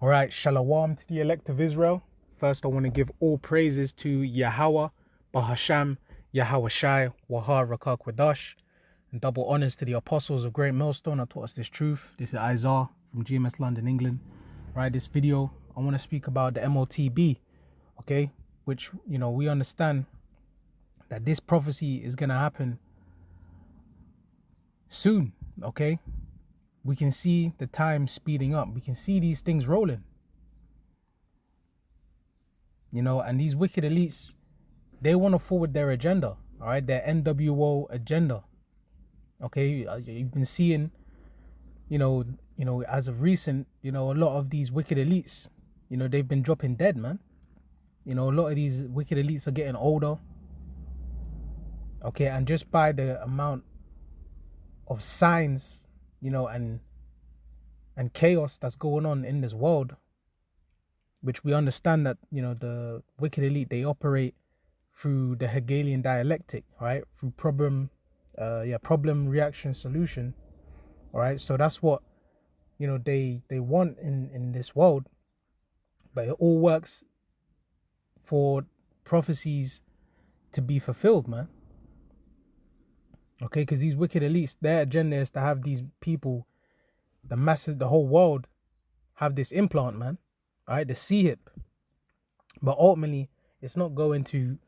All right, shalom to the elect of Israel. First, I want to give all praises to Yahweh, Bahasham, Yahweh Shai, Wahar Rakak Wadash, and double honors to the apostles of Great Millstone that taught us this truth. This is Isaiah from GMS London, England. All right, this video, I want to speak about the MOTB, okay, which, we understand that this prophecy is going to happen soon, okay? We can see the time speeding up. We can see these things rolling. And these wicked elites, they want to forward their agenda, all right, their NWO agenda. Okay, you've been seeing, as of recent, a lot of these wicked elites, they've been dropping dead, man. A lot of these wicked elites are getting older. Okay, and just by the amount of signs, and chaos that's going on in this world, which we understand that, the wicked elite, they operate through the Hegelian dialectic, right? Through problem reaction solution. All right. So that's what, they want in this world. But it all works for prophecies to be fulfilled, man. Okay, because these wicked elites, their agenda is to have these people, the masses, the whole world, have this implant, man. All right, the CHIP. But ultimately, it's not going to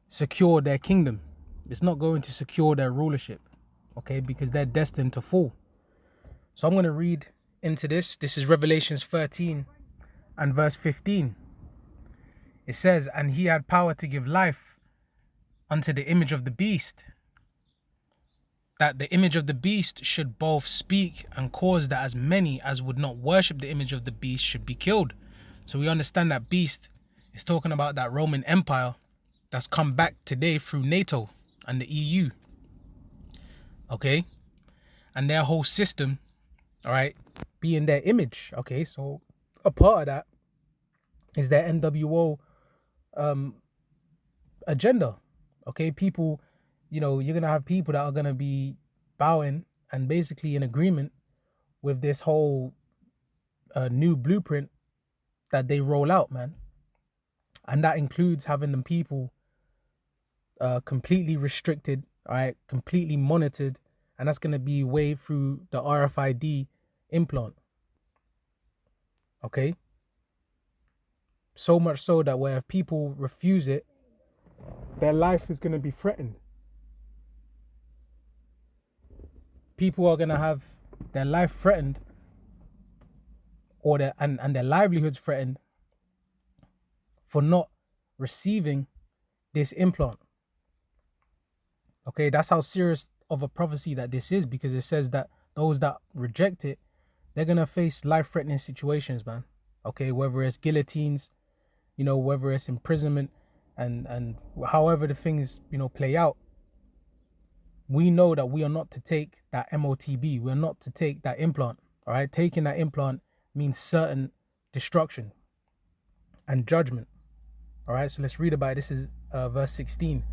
secure their kingdom. It's not going to secure their rulership, okay, because they're destined to fall. So I'm going to read into this. This is Revelations 13 and verse 15. It says, "And he had power to give life unto the image of the beast, that the image of the beast should both speak and cause that as many as would not worship the image of the beast should be killed." So we understand that beast is talking about that Roman Empire that's come back today through NATO and the EU. Okay? And their whole system, all right, being their image. Okay, so a part of that is their NWO agenda. Okay, people, you're gonna have people that are gonna be bowing and basically in agreement with this whole new blueprint that they roll out, man. And that includes having the people completely restricted, all right, completely monitored, and that's gonna be way through the RFID implant. Okay, so much so that where if people refuse it, their life is gonna be threatened. People are gonna have their life threatened, or their and their livelihoods threatened for not receiving this implant. Okay, that's how serious of a prophecy that this is, because it says that those that reject it, they're gonna face life-threatening situations, man. Okay, whether it's guillotines, whether it's imprisonment, and however the things play out, we know that we are not to take that MOTB. We're not to take that implant. All right, taking that implant means certain destruction and judgment. All right, so let's read about it. This is verse 16.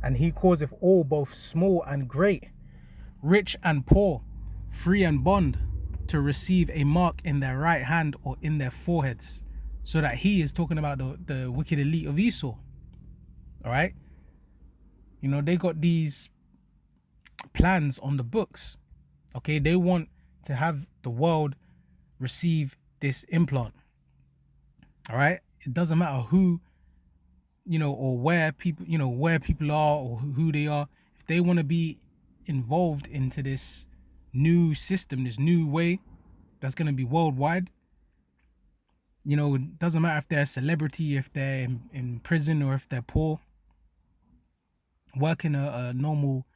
"And he causeth all, both small and great, rich and poor, free and bond, to receive a mark in their right hand or in their foreheads." So that he is talking about the wicked elite of Esau. All right, they got these plans on the books. Okay, they want to have the world receive this implant. All right, it doesn't matter who, or where people, where people are or who they are. If they want to be involved into this new system, this new way that's going to be worldwide, it doesn't matter if they're a celebrity, if they're in prison, or if they're poor, working a normal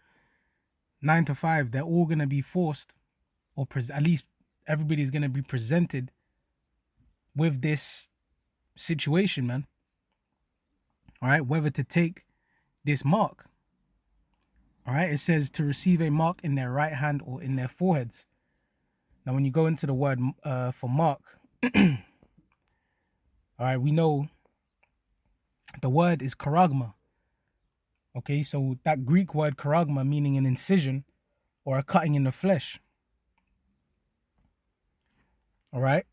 9 to 5, they're all going to be forced, or at least everybody's going to be presented with this situation, man. All right, whether to take this mark. All right, it says to receive a mark in their right hand or in their foreheads. Now, when you go into the word for mark, all right, we know the word is charagma. Okay, so that Greek word charagma, meaning an incision or a cutting in the flesh. All right.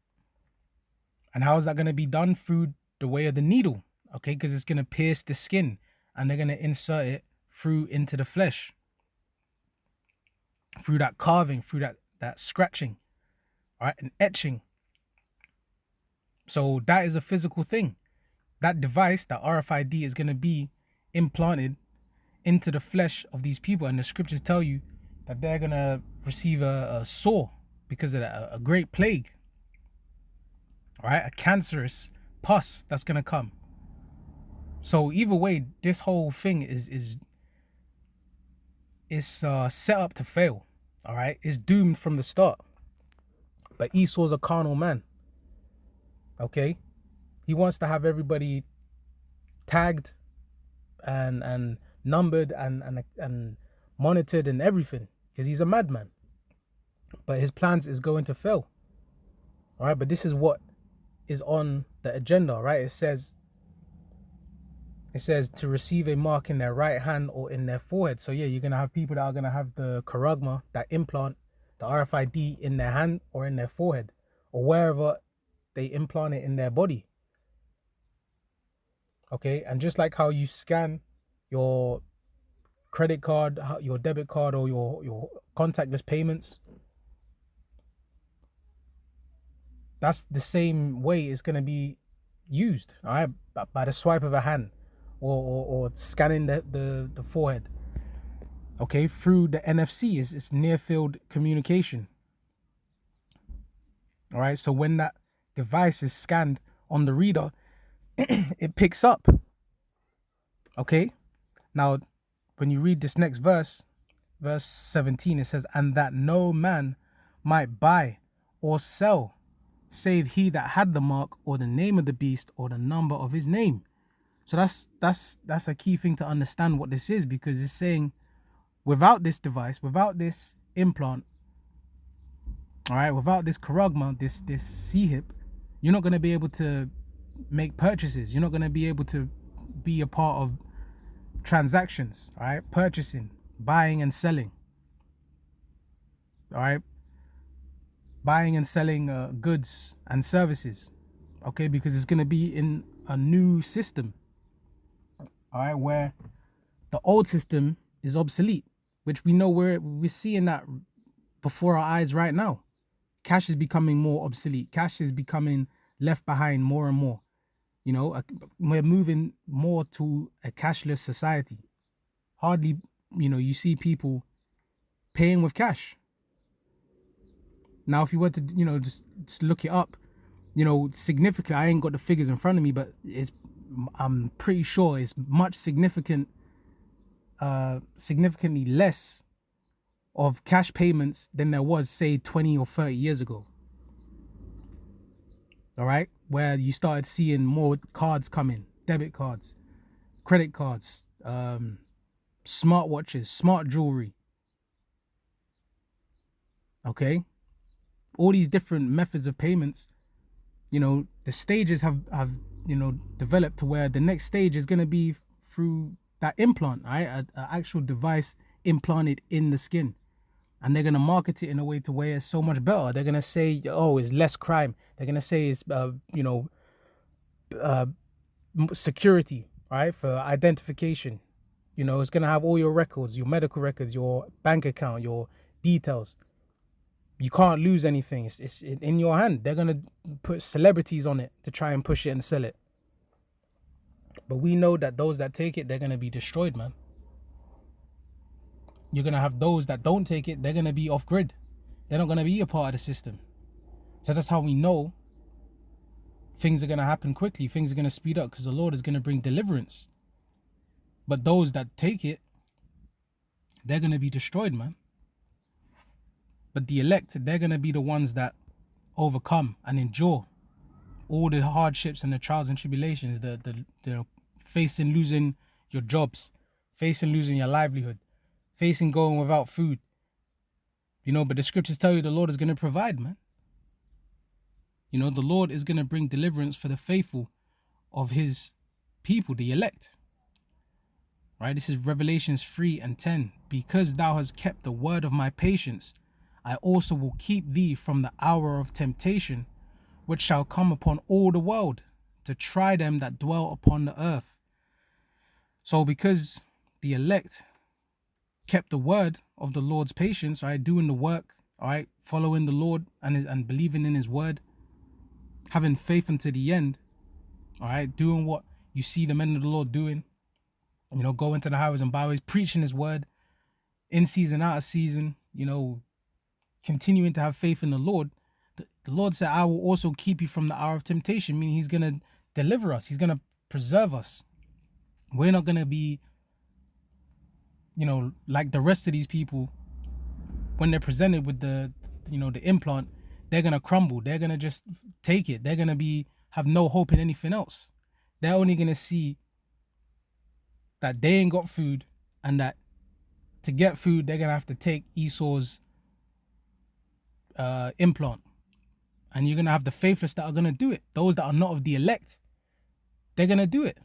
And how is that going to be done? Through the way of the needle, okay? Because it's going to pierce the skin and they're going to insert it through into the flesh, through that carving, through that scratching, all right, and etching. So that is a physical thing. That device, that RFID, is going to be implanted into the flesh of these people, and the scriptures tell you that they're going to receive a sore because of that, a great plague, all right, a cancerous pus that's going to come. So either way, this whole thing is set up to fail, all right? It's doomed from the start. But Esau's a carnal man, okay? He wants to have everybody tagged and numbered and monitored and everything, because he's a madman. But his plans is going to fail, all right? But this is what is on the agenda, right? It says to receive a mark in their right hand or in their forehead. So yeah, you're going to have people that are going to have the charagma, that implant, the RFID in their hand or in their forehead or wherever they implant it in their body. Okay, and just like how you scan your credit card, your debit card, or your contactless payments, that's the same way it's going to be used, all right, by the swipe of a hand or scanning the forehead, okay, through the NFC. It's near field communication, all right? So when that device is scanned on the reader, it picks up, okay? Now, when you read this next verse 17, it says, and that no man might buy or sell save he that had the mark or the name of the beast or the number of his name. So that's a key thing to understand what this is, because it's saying without this device, without this implant, all right, without this charagma, this C-hip, you're not going to be able to make purchases. You're not going to be able to be a part of transactions, all right, purchasing, buying and selling, all right, buying and selling goods and services, okay, because it's going to be in a new system, all right, where the old system is obsolete, which we know we're seeing that before our eyes right now. Cash is becoming more obsolete. Cash is becoming left behind more and more. You know, we're moving more to a cashless society. Hardly, you know, you see people paying with cash. Now, if you were to, you know, just look it up, you know, significantly, I ain't got the figures in front of me, but I'm pretty sure it's much significantly less of cash payments than there was, say, 20 or 30 years ago. All right, where you started seeing more cards coming, debit cards, credit cards, smartwatches, smart jewelry. Okay, all these different methods of payments. You know, the stages have you know, developed to where the next stage is going to be through that implant, right? An actual device implanted in the skin. And they're going to market it in a way to where it's so much better. They're going to say, oh, it's less crime. They're going to say it's, you know, security, right? For identification. You know, it's going to have all your records, your medical records, your bank account, your details. You can't lose anything. It's in your hand. They're going to put celebrities on it to try and push it and sell it. But we know that those that take it, they're going to be destroyed, man. You're going to have those that don't take it, they're going to be off grid. They're not going to be a part of the system. So that's how we know things are going to happen quickly. Things are going to speed up because the Lord is going to bring deliverance. But those that take it, they're going to be destroyed, man. But the elect, they're going to be the ones that overcome and endure all the hardships and the trials and tribulations, the facing losing your jobs, facing losing your livelihood, facing going without food. You know, but the scriptures tell you the Lord is going to provide, man. You know, the Lord is going to bring deliverance for the faithful of his people, the elect. Right? This is Revelations 3:10. Because thou hast kept the word of my patience, I also will keep thee from the hour of temptation, which shall come upon all the world, to try them that dwell upon the earth. So because the elect kept the word of the Lord's patience, all right, doing the work, all right, following the Lord and believing in his word, having faith unto the end, all right, doing what you see the men of the Lord doing, you know, going to the highways and byways, preaching his word, in season, out of season, you know, continuing to have faith in the Lord. The Lord said, I will also keep you from the hour of temptation, meaning he's going to deliver us. He's going to preserve us. We're not going to be, you know, like the rest of these people. When they're presented with the, you know, the implant, they're going to crumble. They're going to just take it. They're going to have no hope in anything else. They're only going to see that they ain't got food, and that to get food, they're going to have to take Esau's implant. And you're going to have the faithless that are going to do it. Those that are not of the elect, they're going to do it.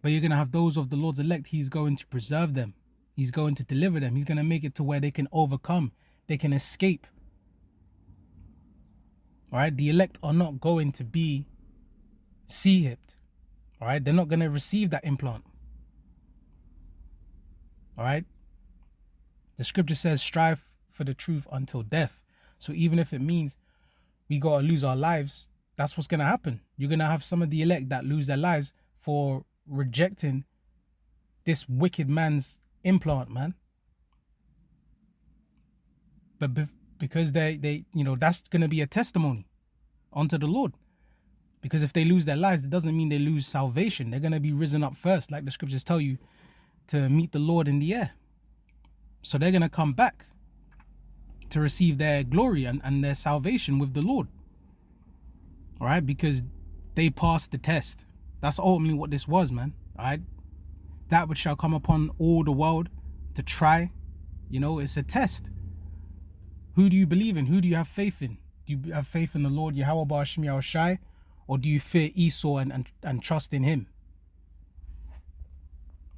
But you're going to have those of the Lord's elect. He's going to preserve them. He's going to deliver them. He's going to make it to where they can overcome. They can escape. All right. The elect are not going to be sea-hipped. All right. They're not going to receive that implant. All right. The scripture says, strive for the truth until death. So even if it means we got to lose our lives, that's what's going to happen. You're going to have some of the elect that lose their lives for rejecting this wicked man's implant, man. But because they you know, that's going to be a testimony unto the Lord. Because if they lose their lives, it doesn't mean they lose salvation. They're going to be risen up first, like the scriptures tell you, to meet the Lord in the air. So they're going to come back to receive their glory and their salvation with the Lord. All right, because they passed the test. That's ultimately what this was, man. All right, that which shall come upon all the world to try, you know, it's a test. Who do you believe in? Who do you have faith in? Do you have faith in the Lord Yahweh Ba'ashem Yahushai, or do you fear Esau and trust in him?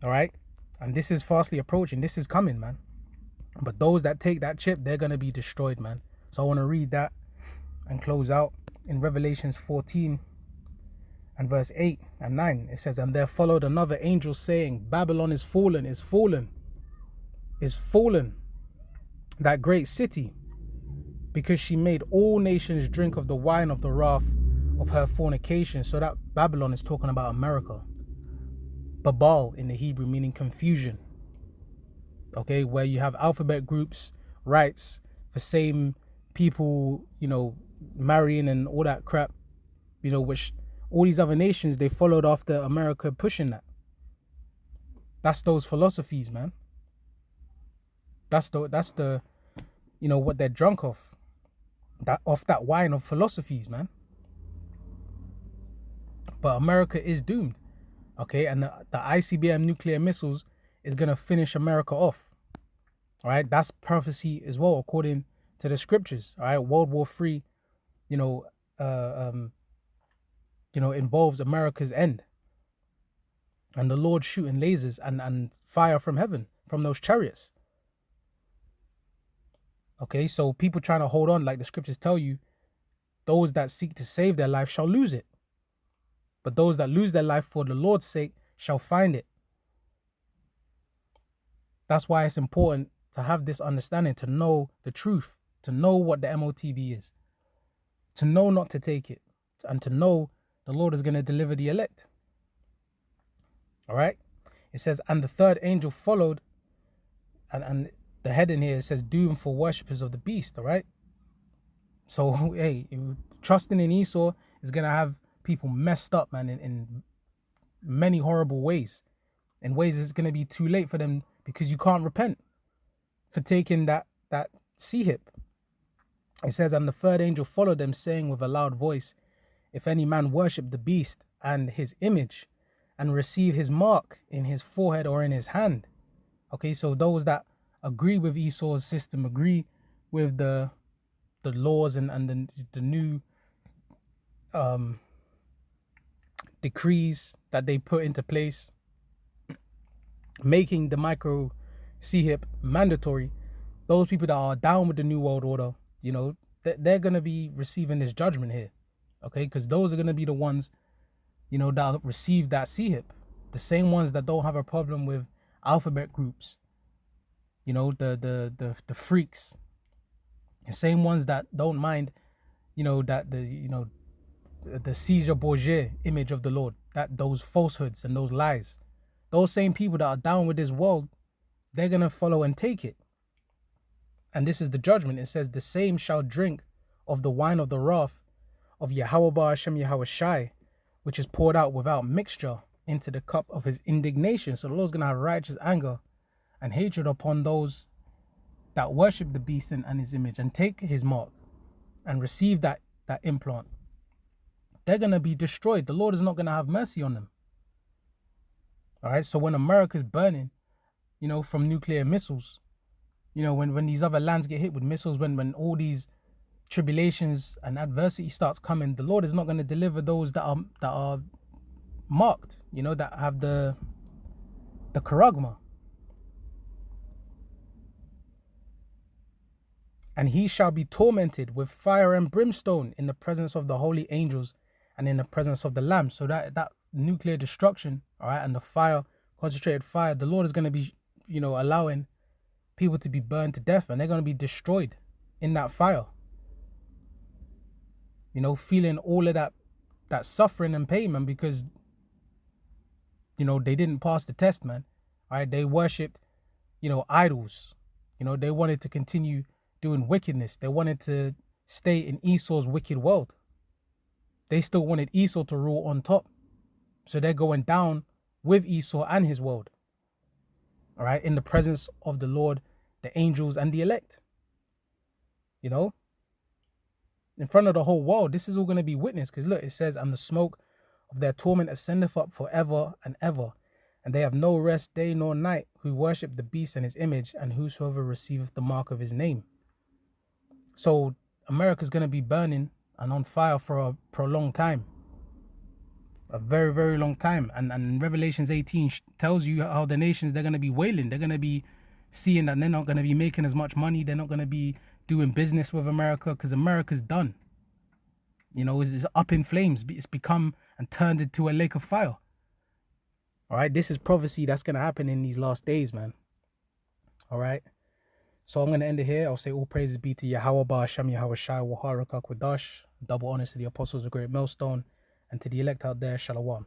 All right, and this is fastly approaching. This is coming, man. But those that take that chip, they're going to be destroyed, man. So I want to read that and close out in Revelations 14 and verse 8 and 9. It says, and there followed another angel saying, Babylon is fallen, is fallen, is fallen, that great city, because she made all nations drink of the wine of the wrath of her fornication. So that Babylon is talking about America. Babal in the Hebrew, meaning confusion. Okay, where you have alphabet groups, rights for same people, you know, marrying and all that crap, you know, which all these other nations, they followed after America pushing that. That's those philosophies, man. That's the, you know, what they're drunk off. Off that wine of philosophies, man. But America is doomed. Okay, and the ICBM nuclear missiles is going to finish America off. All right, that's prophecy as well, according to the scriptures. All right, World War III, involves America's end. And the Lord shooting lasers and fire from heaven, from those chariots. Okay, so people trying to hold on, like the scriptures tell you, those that seek to save their life shall lose it. But those that lose their life for the Lord's sake shall find it. That's why it's important to have this understanding, to know the truth, to know what the MOTB is, to know not to take it, and to know the Lord is going to deliver the elect. All right? It says, and the third angel followed, and the heading here says, doom for worshippers of the beast, all right? So, hey, trusting in Esau is going to have people messed up, man, in many horrible ways. In ways it's going to be too late for them, because you can't repent for taking that sea-hip. It says, and the third angel followed them, saying with a loud voice, if any man worship the beast and his image, and receive his mark in his forehead or in his hand. Okay, so those that agree with Esau's system, agree with the laws and the new decrees that they put into place, making the micro C-hip mandatory, those people that are down with the New World Order, you know, they're going to be receiving this judgment here. Okay, because those are going to be the ones, you know, that receive that CHIP. The same ones that don't have a problem with alphabet groups. You know, the freaks. The same ones that don't mind, you know, that the Caesar Borgia image of the Lord, that those falsehoods and those lies. Those same people that are down with this world, they're going to follow and take it. And this is the judgment. It says, the same shall drink of the wine of the wrath of Yahweh Hashem Yahweh Shai, which is poured out without mixture into the cup of his indignation. So the Lord's going to have righteous anger and hatred upon those that worship the beast and his image and take his mark and receive that implant. They're going to be destroyed. The Lord is not going to have mercy on them. All right. So when America's burning, you know, from nuclear missiles, you know, when these other lands get hit with missiles, when all these tribulations and adversity starts coming, the Lord is not going to deliver those that are marked, you know, that have the charagma. And he shall be tormented with fire and brimstone in the presence of the holy angels and in the presence of the Lamb. So that nuclear destruction, all right, and the fire, concentrated fire, the Lord is going to be, you know, allowing people to be burned to death, and they're going to be destroyed in that fire. You know, feeling all of that suffering and pain, man, because, you know, they didn't pass the test, man. All right, they worshipped, you know, idols. You know, they wanted to continue doing wickedness. They wanted to stay in Esau's wicked world. They still wanted Esau to rule on top. So they're going down with Esau and his world. All right, in the presence of the Lord, the angels, and the elect. You know, in front of the whole world, this is all going to be witnessed. Because look, it says, and the smoke of their torment ascendeth up forever and ever. And they have no rest day nor night, who worship the beast and his image, and whosoever receiveth the mark of his name. So America's going to be burning and on fire for a prolonged time. A very, very long time. And Revelations 18 tells you how the nations, they're going to be wailing. They're going to be seeing that they're not going to be making as much money. They're not going to be doing business with America, because America's done. You know, it's up in flames. It's become and turned into a lake of fire. All right, this is prophecy that's going to happen in these last days, man. All right. So I'm going to end it here. I'll say all praises be to Yahweh Ba'Hashem Yahweh Shai Waharakak Wadash. Double honors to the apostles of Great Millstone, and to the elect out there, Shalom.